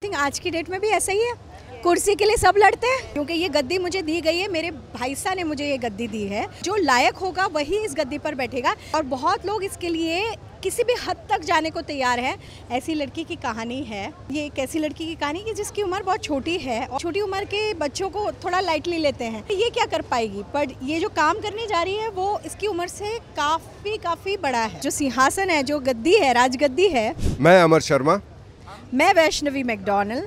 Think आज की date में भी ऐसा ही है। कुर्सी के लिए सब लड़ते हैं, क्योंकि ये गद्दी मुझे दी गई है, मेरे भाई साहब ने मुझे ये गद्दी दी है। जो लायक होगा वही इस गद्दी पर बैठेगा और बहुत लोग इसके लिए किसी भी हद तक जाने को तैयार है। ऐसी लड़की की कहानी है, ये एक ऐसी लड़की की कहानी कि जिसकी उम्र बहुत छोटी है और छोटी उम्र के बच्चों को थोड़ा लाइटली लेते हैं। ये क्या कर पाएगी, पर ये जो काम करने जा रही है वो इसकी उम्र से काफ़ी बड़ा है। जो सिंहासन है, जो गद्दी है, राजगद्दी है। मैं अमर शर्मा, मैं वैष्णवी मैकडॉनल्ड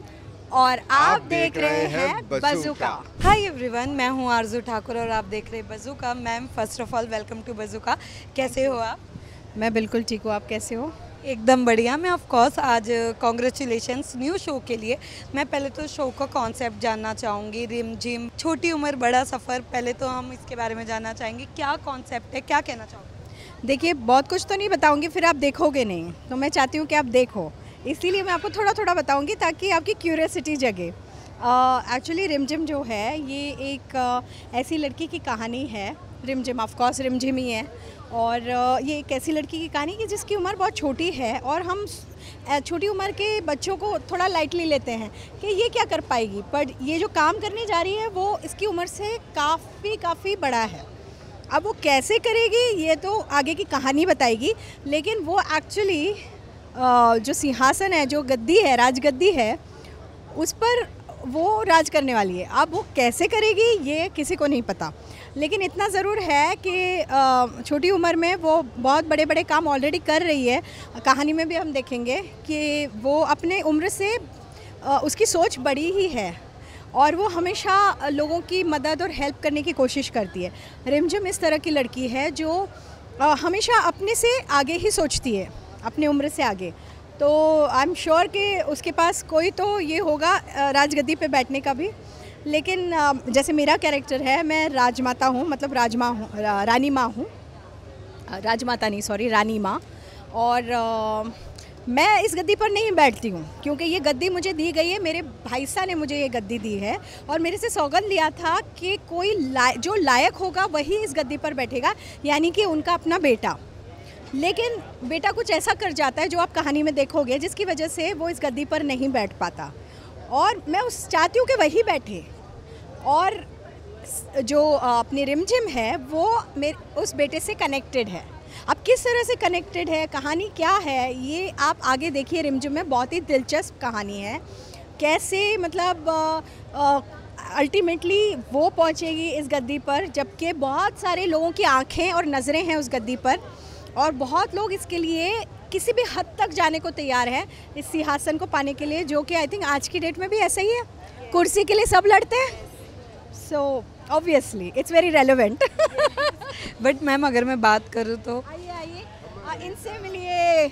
और आप देख रहे हैं बज़ूका। हाय एवरीवन, मैं हूं आरजू ठाकुर और आप देख रहे हैं Bazooka. Ma'am, first of all welcome to Bazooka. कैसे हो आप? मैं बिल्कुल ठीक हूँ, आप कैसे हो? एकदम बढ़िया। मैं ऑफ कोर्स आज कॉन्ग्रेचुलेशंस न्यू शो के लिए। मैं पहले तो शो का कॉन्सेप्ट जानना चाहूँगी। रिम झिम, छोटी उम्र बड़ा सफ़र, पहले तो हम इसके बारे में जानना चाहेंगे। क्या कॉन्सेप्ट है, क्या कहना चाहोगे? देखिए, बहुत कुछ तो नहीं बताऊँगी, फिर आप देखोगे नहीं, तो मैं चाहती हूँ कि आप देखो, इसीलिए मैं आपको थोड़ा थोड़ा बताऊंगी ताकि आपकी क्यूरियोसिटी जगे। एक्चुअली रिमझिम जो है ये एक ऐसी लड़की की कहानी है। रिमझिम ऑफ कोर्स रिमझिम ही है और ये एक ऐसी लड़की की कहानी कि जिसकी उम्र बहुत छोटी है और हम छोटी उम्र के बच्चों को थोड़ा लाइटली लेते हैं कि ये क्या कर पाएगी, पर ये जो काम करने जा रही है वो इसकी उम्र से काफ़ी बड़ा है। अब वो कैसे करेगी ये तो आगे की कहानी बताएगी, लेकिन वो एक्चुअली जो सिंहासन है, जो गद्दी है, राजगद्दी है, उस पर वो राज करने वाली है। अब वो कैसे करेगी ये किसी को नहीं पता, लेकिन इतना ज़रूर है कि छोटी उम्र में वो बहुत बड़े बड़े काम ऑलरेडी कर रही है। कहानी में भी हम देखेंगे कि वो अपने उम्र से उसकी सोच बड़ी ही है और वो हमेशा लोगों की मदद और हेल्प करने की कोशिश करती है। रिमझिम इस तरह की लड़की है जो हमेशा अपने से आगे ही सोचती है, अपने उम्र से आगे। तो आई एम श्योर कि उसके पास कोई तो ये होगा राजगद्दी पे बैठने का भी। लेकिन जैसे मेरा कैरेक्टर है, मैं राजमाता हूँ, मतलब राजमाँ हूँ, रानी माँ हूँ, राजमाता नहीं सॉरी, रानी माँ। और मैं इस गद्दी पर नहीं बैठती हूँ क्योंकि ये गद्दी मुझे दी गई है, मेरे भाई साहब ने मुझे ये गद्दी दी है और मेरे से सौगंध लिया था कि कोई जो लायक होगा वही इस गद्दी पर बैठेगा, यानी कि उनका अपना बेटा। लेकिन बेटा कुछ ऐसा कर जाता है जो आप कहानी में देखोगे, जिसकी वजह से वो इस गद्दी पर नहीं बैठ पाता और मैं चाहती हूँ कि वही बैठे। और जो अपनी रिमझिम है वो उस बेटे से कनेक्टेड है। अब किस तरह से कनेक्टेड है, कहानी क्या है, ये आप आगे देखिए। रिमझिम में बहुत ही दिलचस्प कहानी है, कैसे मतलब अल्टीमेटली वो पहुँचेगी इस गद्दी पर, जबकि बहुत सारे लोगों की आँखें और नज़रें हैं उस गद्दी पर और बहुत लोग इसके लिए किसी भी हद तक जाने को तैयार है इस सिंहासन को पाने के लिए, जो कि आई थिंक आज की डेट में भी ऐसा ही है। कुर्सी के लिए सब लड़ते हैं, so obviously it's very relevant. But ma'am, अगर मैं बात करूँ तो आइए इनसे मिलिए।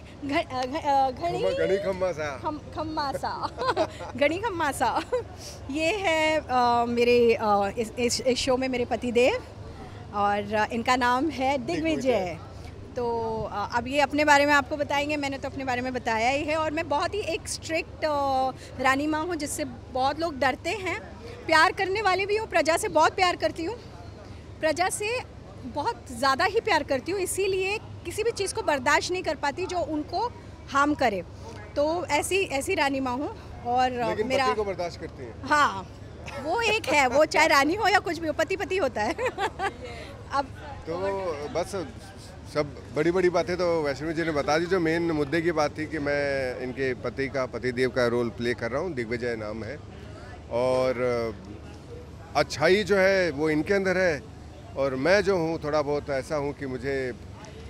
घड़ी खम्मा सा ये है मेरे इस शो में मेरे पति देव और इनका नाम है दिग्विजय। तो अब ये अपने बारे में आपको बताएंगे, मैंने तो अपने बारे में बताया ही है। और मैं बहुत ही एक स्ट्रिक्ट रानी माँ हूँ जिससे बहुत लोग डरते हैं। प्यार करने वाले भी हूँ, प्रजा से बहुत प्यार करती हूँ, प्रजा से बहुत ज़्यादा ही प्यार करती हूँ, इसीलिए किसी भी चीज़ को बर्दाश्त नहीं कर पाती जो उनको हार्म करे। तो ऐसी रानी माँ हूँ। और मेरा पति को बर्दाश्त करती है। हाँ, वो एक है, वो चाहे रानी हो या कुछ भी हो, पति होता है। अब तो बस सब बड़ी बड़ी बातें तो वैष्णवी जी ने बता दी। जो मेन मुद्दे की बात थी कि मैं इनके पतिदेव का रोल प्ले कर रहा हूँ, दिग्विजय नाम है। और अच्छाई जो है वो इनके अंदर है और मैं जो हूँ थोड़ा बहुत ऐसा हूँ कि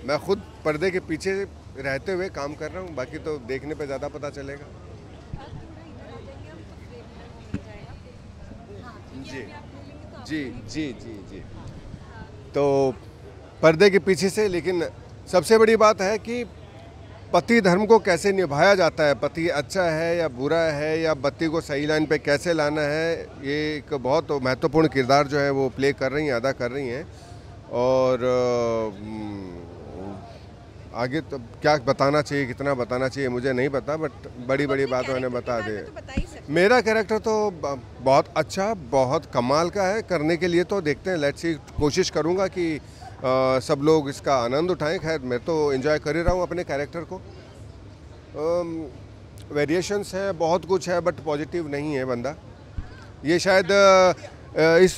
मैं खुद पर्दे के पीछे रहते हुए काम कर रहा हूँ, बाकी तो देखने पे ज़्यादा पता चलेगा। जी। तो पर्दे के पीछे से, लेकिन सबसे बड़ी बात है कि पति धर्म को कैसे निभाया जाता है, पति अच्छा है या बुरा है या पति को सही लाइन पे कैसे लाना है, ये एक बहुत महत्वपूर्ण किरदार जो है वो प्ले कर रही हैं, अदा कर रही हैं। और आगे तो क्या बताना चाहिए, कितना बताना चाहिए मुझे नहीं पता, बट बड़ी बात मैंने बता दी। मेरा कैरेक्टर तो बहुत अच्छा, बहुत कमाल का है। करने के लिए तो देखते हैं, लेट्स सी, कोशिश करूँगा कि सब लोग इसका आनंद उठाएं। खैर मैं तो एंजॉय कर ही रहा हूँ अपने कैरेक्टर को। वेरिएशंस हैं, बहुत कुछ है, बट पॉजिटिव नहीं है बंदा। ये शायद इस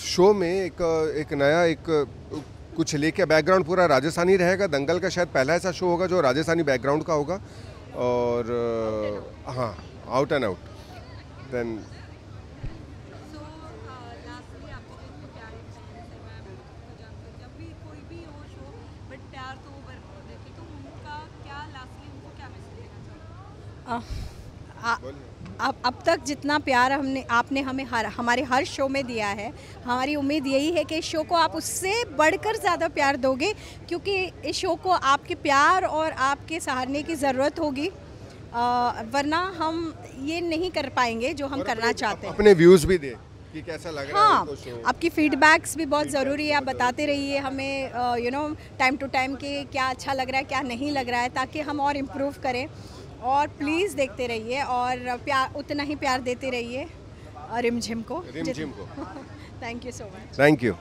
शो में एक नया कुछ लेके बैकग्राउंड पूरा राजस्थानी रहेगा। दंगल का शायद पहला ऐसा शो होगा जो राजस्थानी बैकग्राउंड का होगा, और हाँ, आउट एंड आउट। देन अब तक जितना प्यार आपने हमें हमारे हर शो में दिया है, हमारी उम्मीद यही है कि इस शो को आप उससे बढ़कर ज़्यादा प्यार दोगे, क्योंकि इस शो को आपके प्यार और आपके सहारने की ज़रूरत होगी, वरना हम ये नहीं कर पाएंगे जो हम करना चाहते हैं। अपने व्यूज़ भी दे कि कैसा लग रहा है उनको शो। आपकी फीडबैक्स भी बहुत ज़रूरी है, आप बताते रहिए हमें टाइम टू टाइम कि क्या अच्छा लग रहा है, क्या नहीं लग रहा है, ताकि हम और इम्प्रूव करें। और प्लीज़ देखते रहिए और प्यार, उतना ही प्यार देते रहिए रिमझिम को। रिमझिम को। Thank you so much. Thank you.